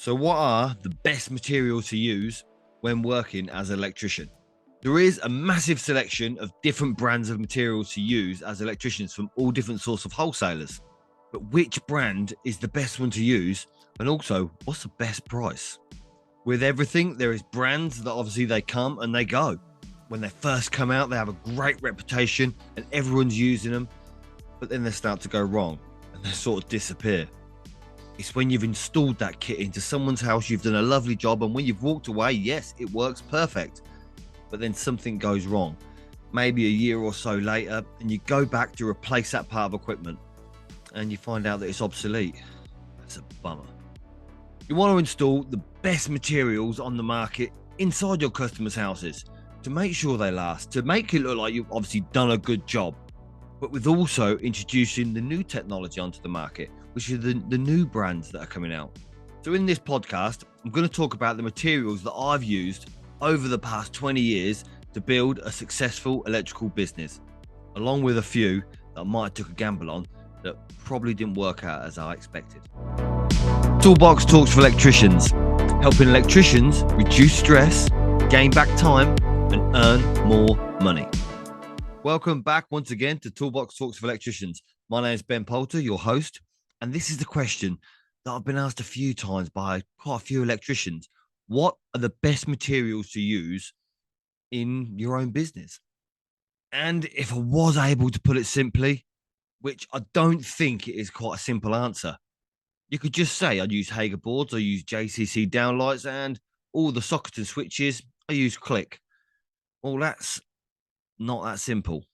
So what are the best materials to use when working as an electrician? There is a massive selection of different brands of materials to use as electricians from all different sorts of wholesalers. But which brand is the best one to use? And also, what's the best price? With everything, there is brands that obviously they come and they go. When they first come out, they have a great reputation and everyone's using them. But then they start to go wrong and they sort of disappear. It's when you've installed that kit into someone's house, you've done a lovely job, and when you've walked away, yes, it works perfect. But then something goes wrong, maybe a year or so later, and you go back to replace that part of equipment, and you find out that it's obsolete. That's a bummer. You want to install the best materials on the market inside your customers' houses to make sure they last, to make it look like you've obviously done a good job, but with also introducing the new technology onto the market, which are the new brands that are coming out. So in this podcast, I'm going to talk about the materials that I've used over the past 20 years to build a successful electrical business, along with a few that I might have took a gamble on that probably didn't work out as I expected. Toolbox talks for electricians, helping electricians reduce stress, gain back time, and earn more money. Welcome back once again to Toolbox Talks for Electricians. My name is Ben Poulter, your host, and this is the question that I've been asked a few times by quite a few electricians. What are the best materials to use in your own business? And if I was able to put it simply, which I don't think it is quite a simple answer, you could just say I'd use Hager boards, I use JCC downlights, and all the sockets and switches, I use click. Well, that's not that simple.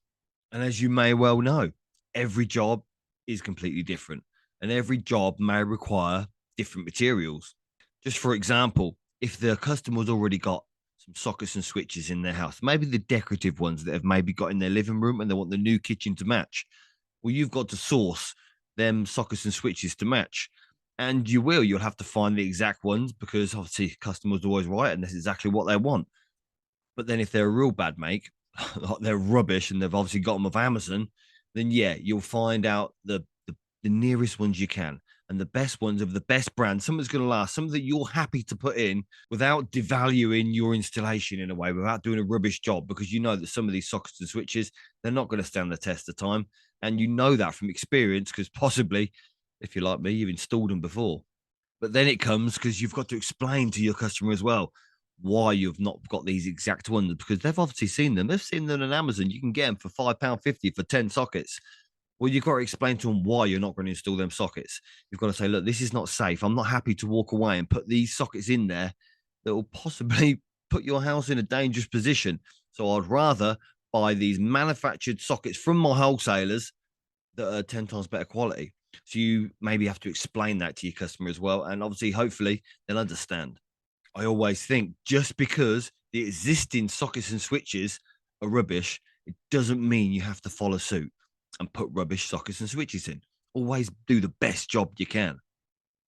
And as you may well know, every job is completely different, and every job may require different materials. Just for example, if the customer's already got some sockets and switches in their house, maybe the decorative ones that have maybe got in their living room and they want the new kitchen to match, well, you've got to source them sockets and switches to match. And you'll have to find the exact ones because obviously customers are always right and that's exactly what they want. But then if they're a real bad make, like they're rubbish and they've obviously got them off Amazon, then yeah, you'll find out the nearest ones you can and the best ones of the best brand, something that's going to last, something that you're happy to put in without devaluing your installation in a way, without doing a rubbish job, because you know that some of these sockets and switches, they're not going to stand the test of time. And you know that from experience because possibly, if you're like me, you've installed them before. But then it comes because you've got to explain to your customer as well why you've not got these exact ones because they've obviously seen them. They've seen them on Amazon. You can get them for £5.50 for 10 sockets. Well, you've got to explain to them why you're not going to install them sockets. You've got to say, look, this is not safe. I'm not happy to walk away and put these sockets in there that will possibly put your house in a dangerous position. So I'd rather buy these manufactured sockets from my wholesalers that are 10 times better quality. So you maybe have to explain that to your customer as well. And obviously, hopefully, they'll understand. I always think just because the existing sockets and switches are rubbish, it doesn't mean you have to follow suit and put rubbish sockets and switches in. Always do the best job you can.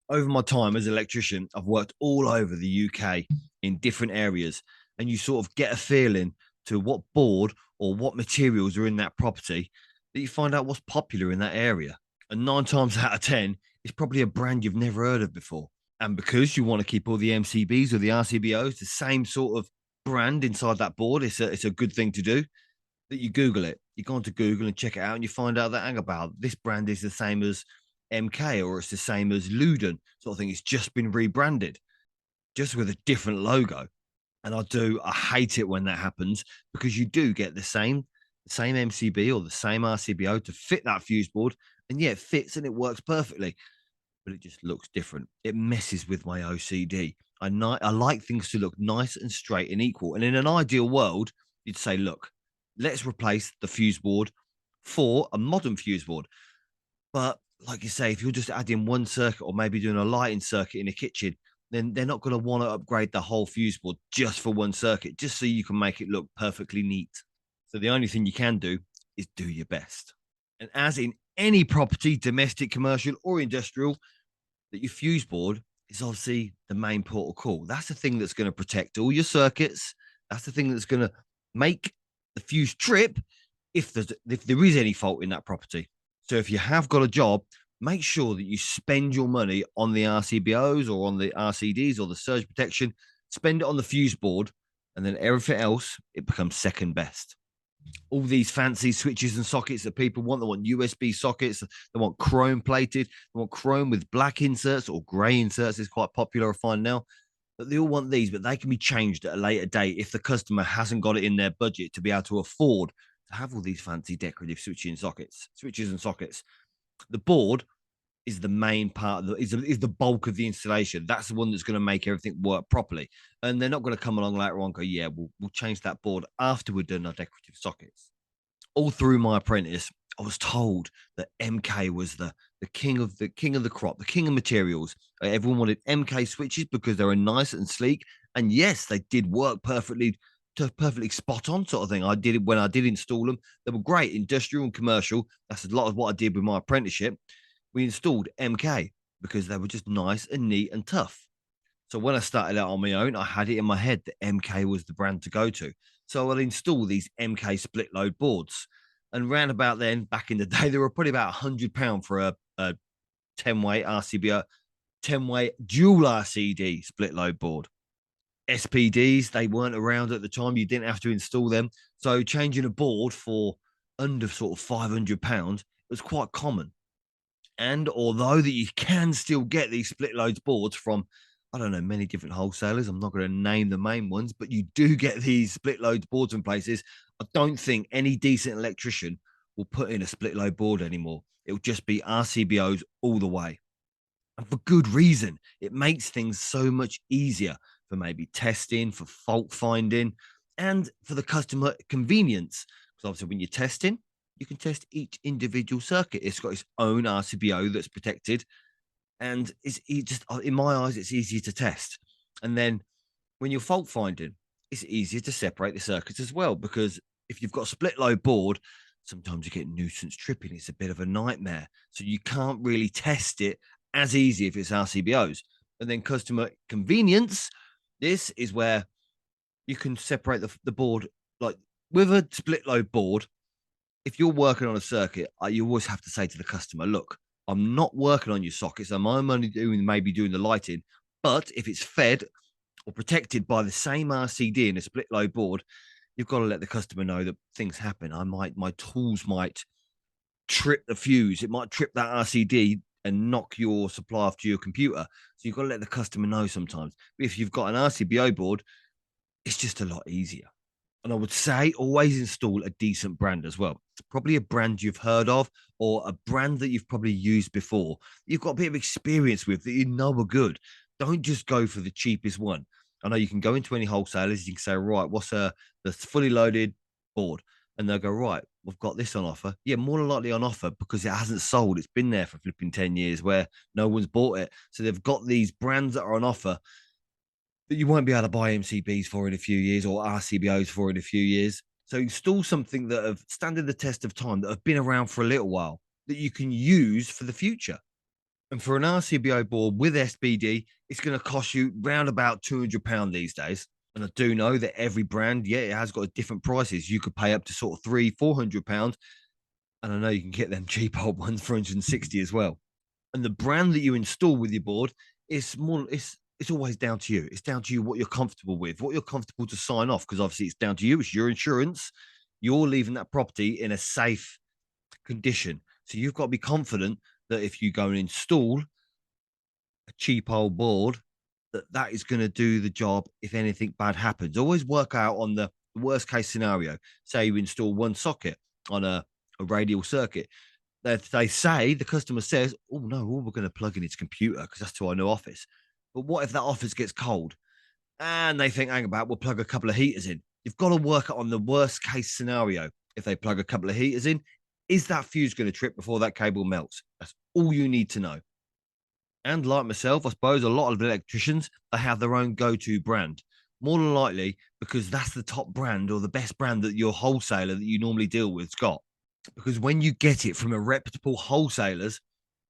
Over my time as an electrician, I've worked all over the UK in different areas, and you sort of get a feeling to what board or what materials are in that property that you find out what's popular in that area. And 9 times out of 10, it's probably a brand you've never heard of before. And because you want to keep all the MCBs or the RCBOs the same sort of brand inside that board, it's a good thing to do, that you Google it. You go onto Google and check it out and you find out that, hang about, this brand is the same as MK or it's the same as Luden sort of thing. It's just been rebranded, just with a different logo. And I hate it when that happens because you do get the same MCB or the same RCBO to fit that fuse board. And yeah, it fits and it works perfectly. But it just looks different. It messes with my OCD. I like things to look nice and straight and equal. And in an ideal world, you'd say, look, let's replace the fuse board for a modern fuse board. But like you say, if you're just adding one circuit or maybe doing a lighting circuit in a kitchen, then they're not going to want to upgrade the whole fuse board just for one circuit, just so you can make it look perfectly neat. So the only thing you can do is do your best. And as in any property, domestic, commercial, or industrial, that your fuse board is obviously the main port of call. That's the thing that's going to protect all your circuits. That's the thing that's going to make the fuse trip if there is any fault in that property. So if you have got a job make sure that you spend your money on the RCBOs or on the RCDs or the surge protection, spend it on the fuse board, and then everything else, it becomes second best. All these fancy switches and sockets that people want, they want USB sockets, they want chrome plated, they want chrome with black inserts or gray inserts, is quite popular, I find now. But they all want these, but they can be changed at a later date if the customer hasn't got it in their budget to be able to afford to have all these fancy decorative switches and sockets. The board is the main part of is the bulk of the installation. That's the one that's going to make everything work properly. And they're not going to come along later on and go, yeah, we'll change that board after we're done our decorative sockets. All through my apprentice, I was told that MK was the king of the crop, the king of materials. Everyone wanted MK switches because they were nice and sleek. And yes, they did work perfectly spot on sort of thing. I did it when I did install them. They were great, industrial and commercial. That's a lot of what I did with my apprenticeship. We installed MK because they were just nice and neat and tough. So when I started out on my own, I had it in my head that MK was the brand to go to. So I'd install these MK split load boards. And round about then, back in the day, they were probably about £100 for a 10-way RCBO, 10-way dual RCD split load board. SPDs, they weren't around at the time. You didn't have to install them. So changing a board for under sort of £500 was quite common. And although that you can still get these split loads boards from, I don't know, many different wholesalers, I'm not going to name the main ones, but you do get these split loads boards in places. I don't think any decent electrician will put in a split load board anymore. It'll just be RCBOs all the way. And for good reason. It makes things so much easier for maybe testing, for fault finding, and for the customer convenience. Because obviously when you're testing, you can test each individual circuit. It's got its own RCBO that's protected. And just, in my eyes, it's easier to test. And then when you're fault finding, it's easier to separate the circuits as well. Because if you've got a split load board, sometimes you get nuisance tripping. It's a bit of a nightmare. So you can't really test it as easy if it's RCBOs. And then customer convenience, this is where you can separate the board. Like with a split load board, if you're working on a circuit, you always have to say to the customer, look, I'm not working on your sockets. I'm only doing the lighting. But if it's fed or protected by the same RCD in a split load board, you've got to let the customer know that things happen. My tools might trip the fuse. It might trip that RCD and knock your supply off to your computer. So you've got to let the customer know sometimes. But if you've got an RCBO board, it's just a lot easier. And I would say always install a decent brand as well. It's probably a brand you've heard of or a brand that you've probably used before. You've got a bit of experience with that you know are good. Don't just go for the cheapest one. I know you can go into any wholesalers. You can say, right, what's the fully loaded board? And they'll go, right, we've got this on offer. Yeah, more than likely on offer because it hasn't sold. It's been there for flipping 10 years where no one's bought it. So they've got these brands that are on offer that you won't be able to buy MCBs for in a few years or RCBOs for in a few years. So install something that have standed the test of time, that have been around for a little while, that you can use for the future. And for an RCBO board with SPD, it's going to cost you round about £200 these days. And I do know that every brand, yeah, it has got different prices. You could pay up to sort of £300-400. And I know you can get them cheap old ones for 160 as well. And the brand that you install with your board is more, it's always down to you. It's down to you what you're comfortable with, what you're comfortable to sign off, because obviously it's down to you. It's your insurance. You're leaving that property in a safe condition. So you've got to be confident that if you go and install a cheap old board, that is going to do the job if anything bad happens. Always work out on the worst case scenario. Say you install one socket on a radial circuit. They say, the customer says, oh no, we're going to plug in its computer because that's to our new office. But what if that office gets cold? And they think, hang about, we'll plug a couple of heaters in. You've got to work on the worst case scenario. If they plug a couple of heaters in, is that fuse going to trip before that cable melts? That's all you need to know. And like myself, I suppose a lot of electricians, they have their own go-to brand. More than likely, because that's the top brand or the best brand that your wholesaler that you normally deal with's got. Because when you get it from a reputable wholesalers,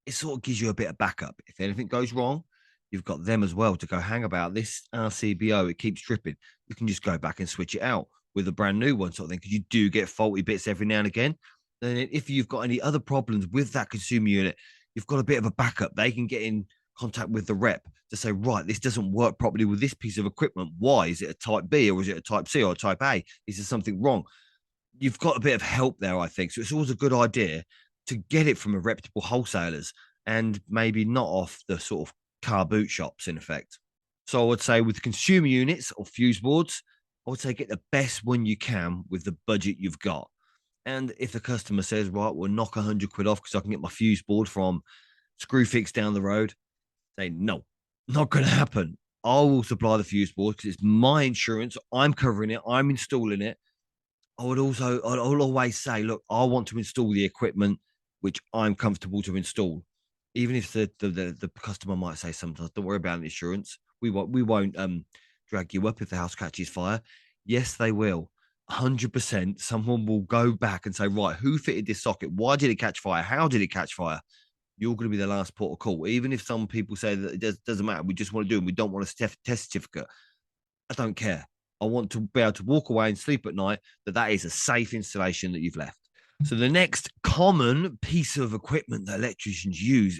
it sort of gives you a bit of backup. If anything goes wrong, you've got them as well to go, hang about this RCBO, it keeps tripping. You can just go back and switch it out with a brand new one sort of thing, because you do get faulty bits every now and again. Then if you've got any other problems with that consumer unit, you've got a bit of a backup. They can get in contact with the rep to say, right, this doesn't work properly with this piece of equipment. Why? Is it a type B or is it a type C or a type A? Is there something wrong? You've got a bit of help there, I think. So it's always a good idea to get it from a reputable wholesalers and maybe not off the sort of car boot shops in effect. So I would say with consumer units or fuse boards, I would say get the best one you can with the budget you've got. And if the customer says, right, we'll knock 100 quid off because I can get my fuse board from Screwfix down the road, say, no, not going to happen. I will supply the fuse board because it's my insurance. I'm covering it. I'm installing it. I'd always say, look, I want to install the equipment which I'm comfortable to install. Even if the customer might say sometimes, don't worry about the insurance. We won't drag you up if the house catches fire. Yes, they will. 100%. Someone will go back and say, right, who fitted this socket? Why did it catch fire? How did it catch fire? You're going to be the last port of call. Even if some people say that it doesn't matter, we just want to do it. We don't want a test certificate. I don't care. I want to be able to walk away and sleep at night that is a safe installation that you've left. So the next common piece of equipment that electricians use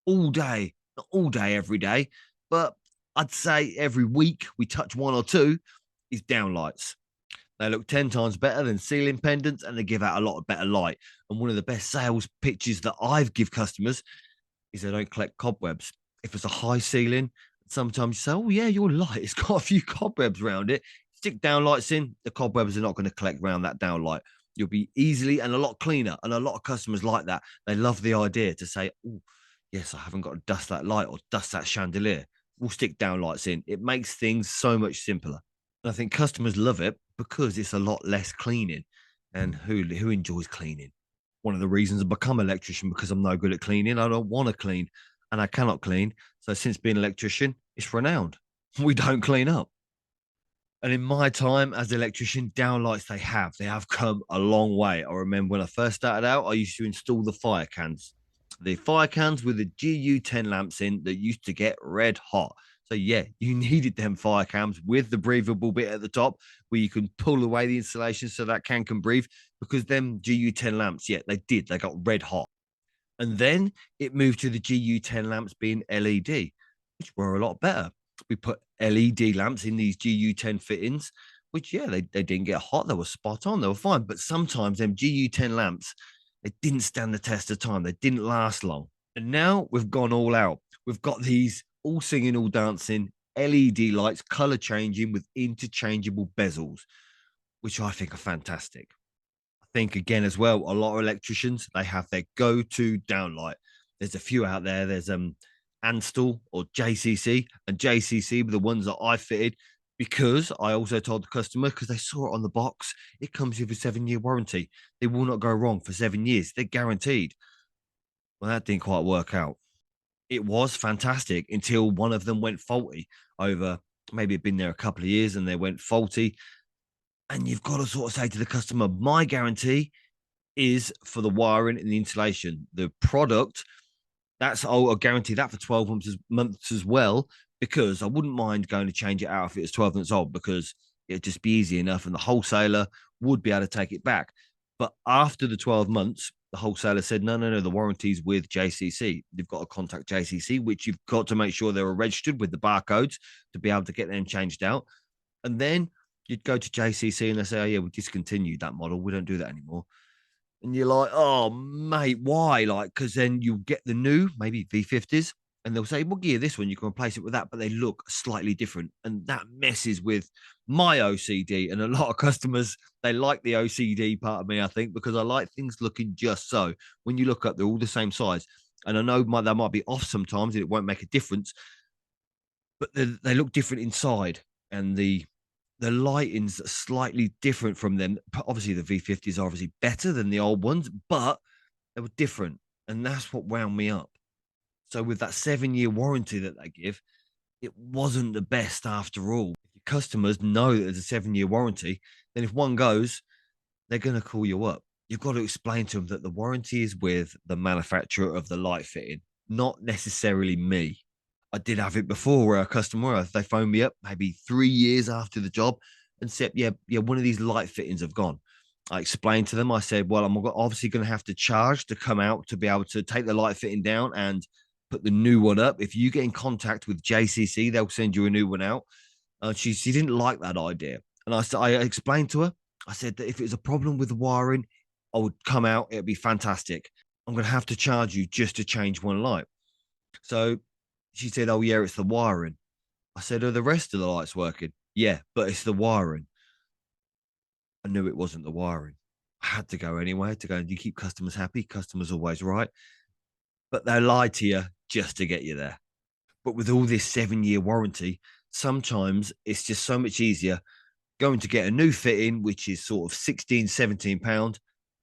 all day, not all day, every day, but I'd say every week we touch one or two is downlights. They look 10 times better than ceiling pendants and they give out a lot of better light. And one of the best sales pitches that I've give customers is they don't collect cobwebs. If it's a high ceiling, sometimes you say, oh yeah, your light, it's got a few cobwebs around it. Stick downlights in, the cobwebs are not going to collect around that downlight. You'll be easily and a lot cleaner. And a lot of customers like that. They love the idea to say, oh, yes, I haven't got to dust that light or dust that chandelier. We'll stick downlights in. It makes things so much simpler. And I think customers love it because it's a lot less cleaning. And who enjoys cleaning? One of the reasons I become an electrician because I'm no good at cleaning. I don't want to clean and I cannot clean. So since being an electrician, it's renowned. We don't clean up. And in my time as an electrician, downlights they have come a long way. I remember when I first started out, I used to install the fire cans. The fire cans with the GU10 lamps in that used to get red hot. So yeah, you needed them fire cams with the breathable bit at the top where you can pull away the insulation so that can breathe because them GU10 lamps, yeah, they got red hot. And then it moved to the GU10 lamps being LED, which were a lot better. We put LED lamps in these GU10 fittings, which, yeah, they didn't get hot. They were spot on. They were fine. But sometimes them GU10 lamps, they didn't stand the test of time. They didn't last long. And now we've gone all out. We've got these all singing, all dancing LED lights, color changing with interchangeable bezels, which I think are fantastic. Think again as well, a lot of electricians, they have their go-to downlight. There's a few out there. There's Anstal or JCC, and JCC were the ones that I fitted because I also told the customer because they saw it on the box. It comes with a 7-year warranty. They will not go wrong for 7 years. They're guaranteed. Well, that didn't quite work out. It was fantastic until one of them went faulty over maybe it'd been there a couple of years and they went faulty. And you've got to sort of say to the customer, my guarantee is for the wiring and the insulation. The product, I'll guarantee that for 12 months as well, because I wouldn't mind going to change it out if it was 12 months old, because it'd just be easy enough and the wholesaler would be able to take it back. But after the 12 months, the wholesaler said, no, the warranty's with JCC. You've got to contact JCC, which you've got to make sure they're registered with the barcodes to be able to get them changed out. And then you'd go to JCC and they say, oh, yeah, we discontinued that model. We don't do that anymore. And you're like, oh, mate, why? Like, because then you'll get the new, maybe V50s, and they'll say, well, yeah, this one, you can replace it with that, but they look slightly different. And that messes with my OCD. And a lot of customers, they like the OCD part of me, I think, because I like things looking just so. When you look up, they're all the same size. And I know they might be off sometimes and it won't make a difference, but they look different inside. And the lighting's slightly different from them. Obviously, the V50s are obviously better than the old ones, but they were different. And that's what wound me up. So with that 7-year warranty that they give, it wasn't the best after all. If your customers know that there's a 7-year warranty, then if one goes, they're going to call you up. You've got to explain to them that the warranty is with the manufacturer of the light fitting, not necessarily me. I did have it before where a customer, they phoned me up maybe 3 years after the job and said, yeah, one of these light fittings have gone. I explained to them, I said, well, I'm obviously going to have to charge to come out to be able to take the light fitting down and put the new one up. If you get in contact with JCC, they'll send you a new one out. She didn't like that idea. And I explained to her, I said that if it was a problem with the wiring, I would come out. It'd be fantastic. I'm going to have to charge you just to change one light. So she said, oh, yeah, it's the wiring. I said, are the rest of the lights working? Yeah, but it's the wiring. I knew it wasn't the wiring. I had to go anyway to go. You keep customers happy. Customers always right. But they lie to you just to get you there. But with all this 7-year warranty, sometimes it's just so much easier going to get a new fitting, which is sort of 16, £17,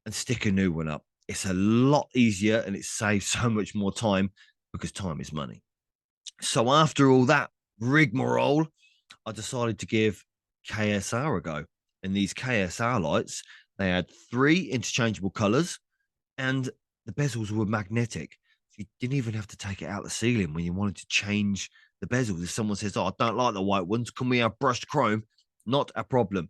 and stick a new one up. It's a lot easier and it saves so much more time because time is money. So after all that rigmarole, I decided to give KSR a go. And these KSR lights, they had 3 interchangeable colors and the bezels were magnetic. So you didn't even have to take it out the ceiling when you wanted to change the bezels. If someone says, oh, I don't like the white ones, can we have brushed chrome? Not a problem.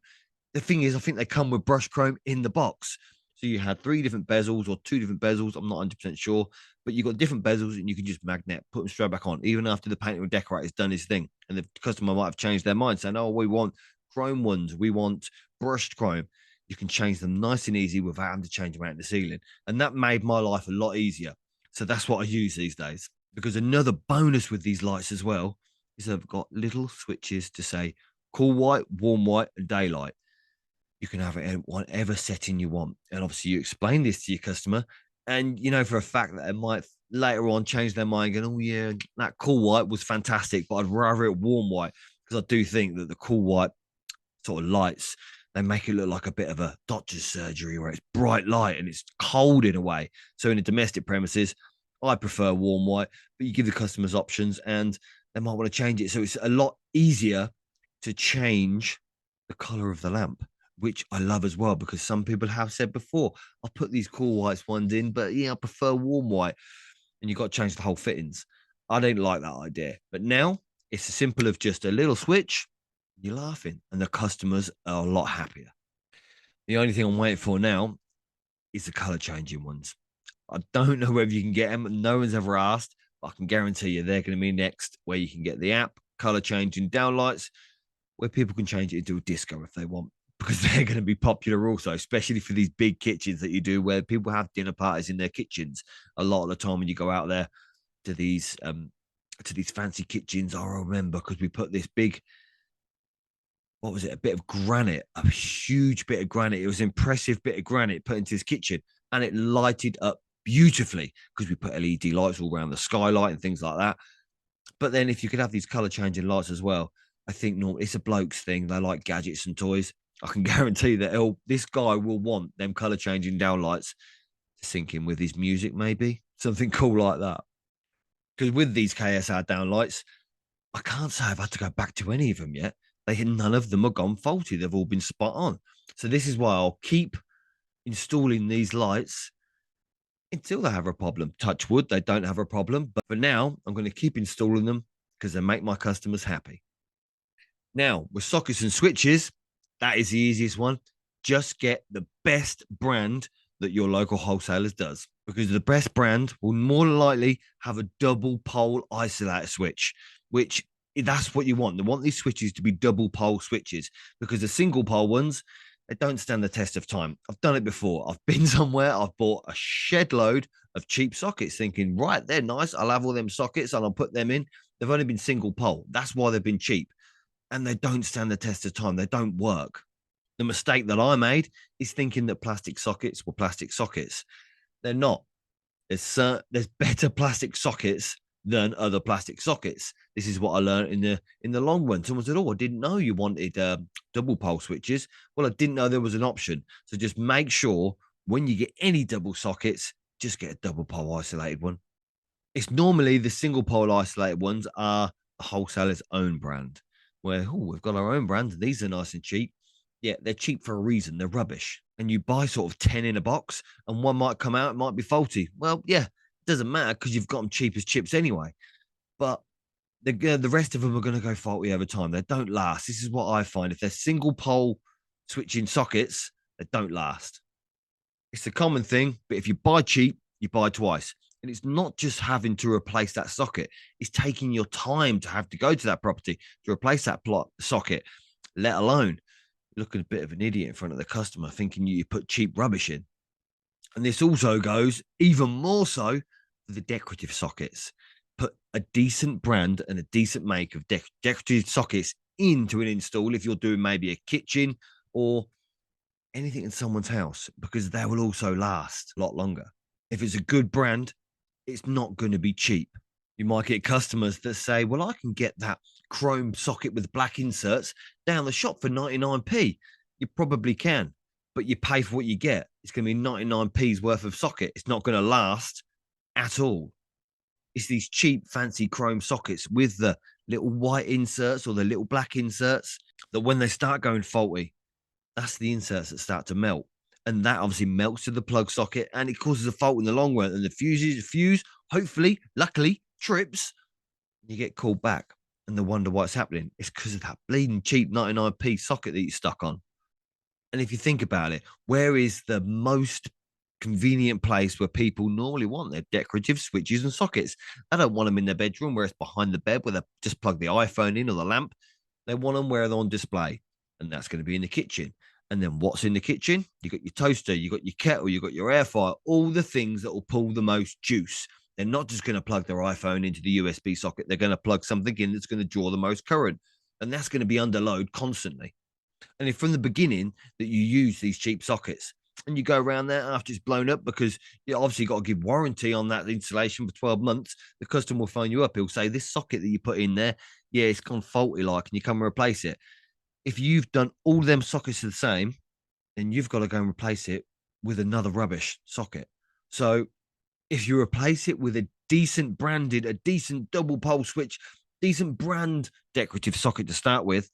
The thing is, I think they come with brushed chrome in the box. So you had 3 different bezels or 2 different bezels. I'm not 100% sure, but you've got different bezels and you can just magnet, put them straight back on, even after the painter or decorator's done his thing. And the customer might have changed their mind saying, oh, we want chrome ones. We want brushed chrome. You can change them nice and easy without having to change them out in the ceiling. And that made my life a lot easier. So that's what I use these days. Because another bonus with these lights as well is I've got little switches to say cool white, warm white, and daylight. You can have it in whatever setting you want. And obviously, you explain this to your customer, and you know for a fact that it might later on change their mind and, oh, yeah, that cool white was fantastic, but I'd rather it warm white because I do think that the cool white sort of lights, they make it look like a bit of a doctor's surgery where it's bright light and it's cold in a way. So in a domestic premises, I prefer warm white, but you give the customers options and they might want to change it. So it's a lot easier to change the color of the lamp, which I love as well, because some people have said before, I'll put these cool whites ones in, but yeah, I prefer warm white. And you've got to change the whole fittings. I don't like that idea. But now it's as simple of just a little switch, you're laughing, and the customers are a lot happier. The only thing I'm waiting for now is the color changing ones. I don't know whether you can get them. No one's ever asked, but I can guarantee you they're going to be next, where you can get the app, color changing downlights, where people can change it into a disco if they want, because they're going to be popular also, especially for these big kitchens that you do where people have dinner parties in their kitchens. A lot of the time when you go out there to these fancy kitchens, I remember because we put this big, what was it? A bit of granite, a huge bit of granite. It was an impressive bit of granite put into this kitchen, and it lighted up beautifully because we put LED lights all around the skylight and things like that. But then if you could have these color changing lights as well, I think normally it's a bloke's thing. They like gadgets and toys. I can guarantee that this guy will want them color changing downlights to sync in with his music, maybe something cool like that. Because with these KSR downlights, I can't say I've had to go back to any of them yet. None of them are gone faulty. They've all been spot on. So this is why I'll keep installing these lights until they have a problem. Touch wood, they don't have a problem. But for now, I'm going to keep installing them because they make my customers happy. Now, with sockets and switches, that is the easiest one. Just get the best brand that your local wholesalers does, because the best brand will more likely have a double pole isolator switch, which that's what you want. They want these switches to be double pole switches, because the single pole ones, they don't stand the test of time. I've done it before. I've been somewhere, I've bought a shed load of cheap sockets thinking, right, they're nice. I'll have all them sockets and I'll put them in. They've only been single pole. That's why they've been cheap. And they don't stand the test of time. They don't work. The mistake that I made is thinking that plastic sockets were plastic sockets. They're not. There's better plastic sockets than other plastic sockets. This is what I learned in the long run. Someone said, "Oh, I didn't know you wanted double pole switches." Well, I didn't know there was an option. So just make sure when you get any double sockets, just get a double pole isolated one. It's normally the single pole isolated ones are a wholesaler's own brand, where, oh, we've got our own brand. These are nice and cheap. Yeah, they're cheap for a reason. They're rubbish. And you buy sort of 10 in a box and one might come out, it might be faulty. Well, yeah, it doesn't matter because you've got them cheap as chips anyway. But the rest of them are going to go faulty over time. They don't last. This is what I find. If they're single pole switching sockets, they don't last. It's a common thing, but if you buy cheap, you buy twice. And it's not just having to replace that socket, it's taking your time to have to go to that property to replace that socket, let alone looking a bit of an idiot in front of the customer thinking you put cheap rubbish in. And this also goes even more so for the decorative sockets. Put a decent brand and a decent make of decorative sockets into an install if you're doing maybe a kitchen or anything in someone's house, because they will also last a lot longer. If it's a good brand, it's not going to be cheap. You might get customers that say, well, I can get that chrome socket with black inserts down the shop for 99p. You probably can, but you pay for what you get. It's going to be 99p's worth of socket. It's not going to last at all. It's these cheap, fancy chrome sockets with the little white inserts or the little black inserts that when they start going faulty, that's the inserts that start to melt. And that obviously melts to the plug socket and it causes a fault in the long run. And the fuse, hopefully, luckily, trips. You get called back and they wonder what's happening. It's because of that bleeding cheap 99p socket that you stuck on. And if you think about it, where is the most convenient place where people normally want their decorative switches and sockets? They don't want them in their bedroom where it's behind the bed where they just plug the iPhone in or the lamp. They want them where they're on display. And that's going to be in the kitchen. And then what's in the kitchen? You got your toaster, you got your kettle, you got your air fryer, all the things that will pull the most juice. They're not just going to plug their iPhone into the USB socket. They're going to plug something in that's going to draw the most current. And that's going to be under load constantly. And if from the beginning that you use these cheap sockets and you go around there after it's blown up, because you obviously got to give warranty on that installation for 12 months, the customer will phone you up. He'll say, this socket that you put in there, yeah, it's gone faulty, like, can you come and replace it? If you've done all them sockets the same, then you've got to go and replace it with another rubbish socket. So if you replace it with a decent branded, a decent double pole switch, decent brand decorative socket to start with,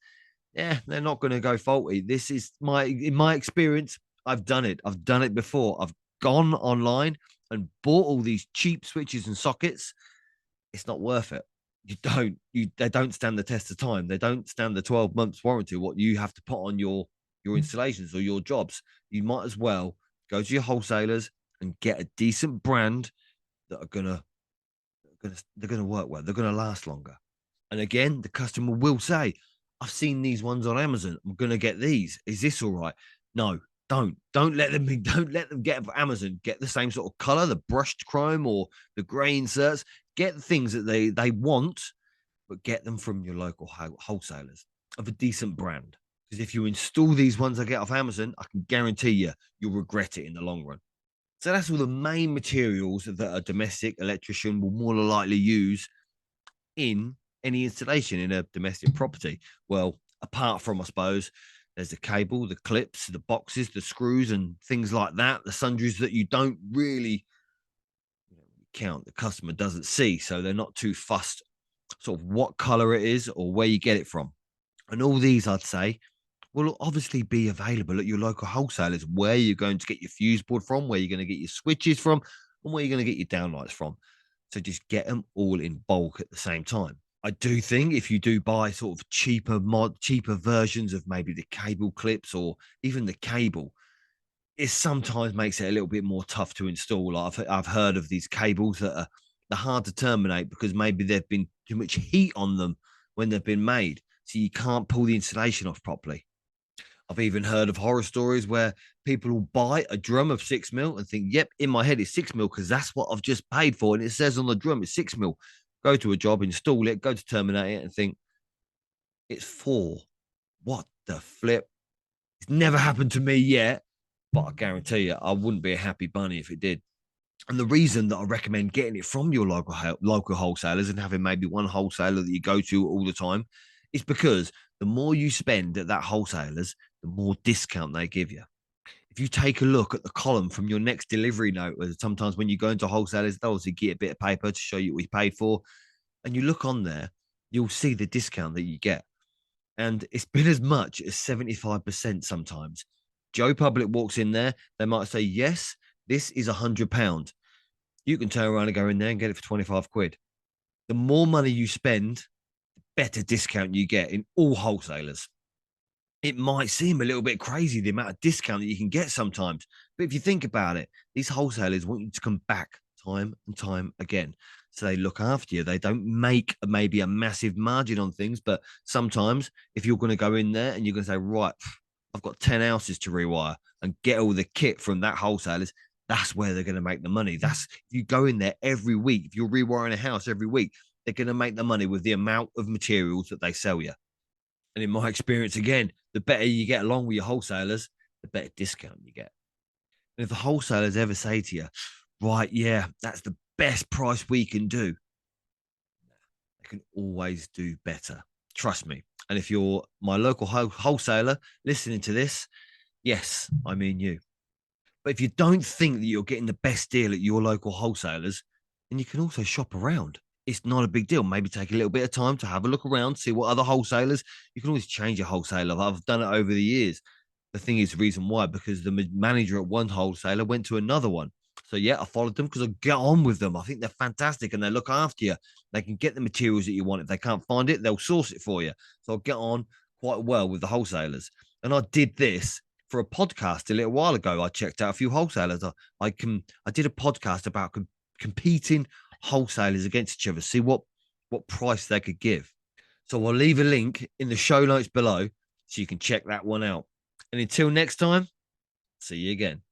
yeah, they're not going to go faulty. This is in my experience, I've done it. I've done it before. I've gone online and bought all these cheap switches and sockets. It's not worth it. They don't stand the test of time. They don't stand the 12 months warranty, what you have to put on your installations or your jobs. You might as well go to your wholesalers and get a decent brand that they're gonna work well. They're gonna last longer. And again, the customer will say, I've seen these ones on Amazon. I'm gonna get these. Is this all right? No, don't let them get it for Amazon. Get the same sort of color, the brushed chrome or the gray inserts. Get the things that they want, but get them from your local wholesalers of a decent brand. Because if you install these ones I get off Amazon, I can guarantee you'll regret it in the long run. So that's all the main materials that a domestic electrician will more than likely use in any installation in a domestic property. Well, apart from, I suppose, there's the cable, the clips, the boxes, the screws, and things like that, the sundries that you don't really count, the customer doesn't see, so they're not too fussed sort of what color it is or where you get it from. And all these, I'd say, will obviously be available at your local wholesalers, where you're going to get your fuse board from, where you're going to get your switches from, and where you're going to get your downlights from. So just get them all in bulk at the same time. I do think if you do buy sort of cheaper versions of maybe the cable clips or even the cable, it sometimes makes it a little bit more tough to install. I've heard of these cables that are hard to terminate because maybe there've been too much heat on them when they've been made, so you can't pull the installation off properly. I've even heard of horror stories where people will buy a drum of 6mm and think, yep, in my head it's 6mm because that's what I've just paid for. And it says on the drum it's 6mm. Go to a job, install it, go to terminate it and think it's 4. What the flip? It's never happened to me yet, but I guarantee you I wouldn't be a happy bunny if it did. And the reason that I recommend getting it from your local wholesalers and having maybe one wholesaler that you go to all the time is because the more you spend at that wholesalers, the more discount they give you. If you take a look at the column from your next delivery note, sometimes when you go into wholesalers, they'll obviously get a bit of paper to show you what you paid for. And you look on there, you'll see the discount that you get. And it's been as much as 75% sometimes. Joe Public walks in there, they might say, yes, this is £100. You can turn around and go in there and get it for 25 quid. The more money you spend, the better discount you get in all wholesalers. It might seem a little bit crazy, the amount of discount that you can get sometimes. But if you think about it, these wholesalers want you to come back time and time again. So they look after you. They don't make maybe a massive margin on things, but sometimes if you're going to go in there and you're going to say, right, I've got 10 houses to rewire and get all the kit from that wholesalers, that's where they're going to make the money. That's if you go in there every week, if you're rewiring a house every week, they're going to make the money with the amount of materials that they sell you. And in my experience, again, the better you get along with your wholesalers, the better discount you get. And if the wholesalers ever say to you, right, yeah, that's the best price we can do, they can always do better. Trust me. And if you're my local wholesaler listening to this, yes, I mean you. But if you don't think that you're getting the best deal at your local wholesalers, then you can also shop around. It's not a big deal. Maybe take a little bit of time to have a look around, see what other wholesalers. You can always change your wholesaler. I've done it over the years. The thing is, the reason why, because the manager at one wholesaler went to another one. So yeah, I followed them because I get on with them. I think they're fantastic and they look after you. They can get the materials that you want. If they can't find it, they'll source it for you. So I'll get on quite well with the wholesalers. And I did this for a podcast a little while ago. I checked out a few wholesalers. I did a podcast about competing wholesalers against each other, see what price they could give. So I'll leave a link in the show notes below so you can check that one out. And until next time, see you again.